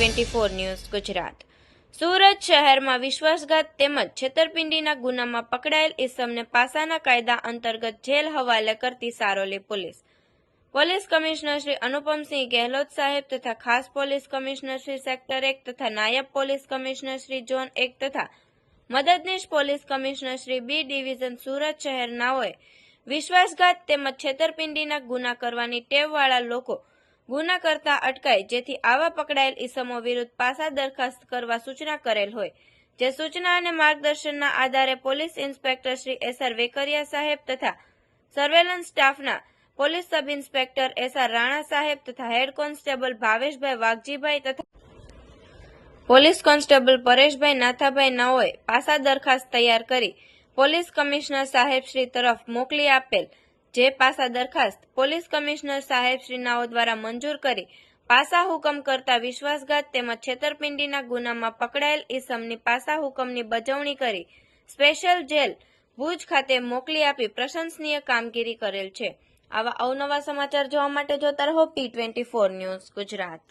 T24 news Gujarat. Surat શહેરમાં વિશ્વાસઘાત તેમજ છેતરપિંડીના ગુનામાં પકડાયેલ ઇસમને પાસાના કાયદા અંતર્ગત જેલ હવાલે કરતી સારોલી પોલીસ કમિશનર શ્રી અનુપમસિંહ ગેહલોત સાહેબ તથા ખાસ પોલીસ કમિશનર શ્રી સેક્ટર 1 તથા નાયબ પોલીસ કમિશનર શ્રી ઝોન 1 તથા મદદનીશ police commissioner Shri B division Surat શહેરનાઓએ વિશ્વાસઘાત તેમજ છેતરપિંડીના ગુના કરવાની ટેવવાળા લોકો ગુના કરતા અટકાય જેથી આવા પકડાયેલ ઇસમો વિરુદ્ધ પાસા દરખાસ્ત કરવા સૂચના કરેલ હોય, જે સૂચના અને માર્ગદર્શનના આધારે police inspector Shri SR Vekariya સાહેબ તથા સર્વેલન્સ સ્ટાફના police sub inspector SR Rana સાહેબ તથા હેડ કોન્સ્ટેબલ ભાવેશભાઈ વાઘજીભાઈ તથા પોલીસ કોન્સ્ટેબલ પરેશભાઈ નાથાભાઈ નાઓએ પાસા દરખાસ્ત તૈયાર કરી પોલીસ કમિશનર સાહેબ શ્રી તરફ મોકલી આપેલ, જે પાસા દરખાસ્ત પોલીસ કમિશનર સાહેબ શ્રી નાઓ દ્વારા મંજૂર કરી પાસા હુકમ કરતા વિશ્વાસઘાત તેમજ છેતરપિંડીના ગુનામાં પકડાયેલ ઇસમની પાસા હુકમની બજવણી કરી સ્પેશિયલ જેલ ભુજ ખાતે મોકલી આપી પ્રશંસનીય કામગીરી કરેલ છે. આવા અવનવા સમાચાર જોવા માટે જોતા રહો T24 ન્યૂઝ ગુજરાત.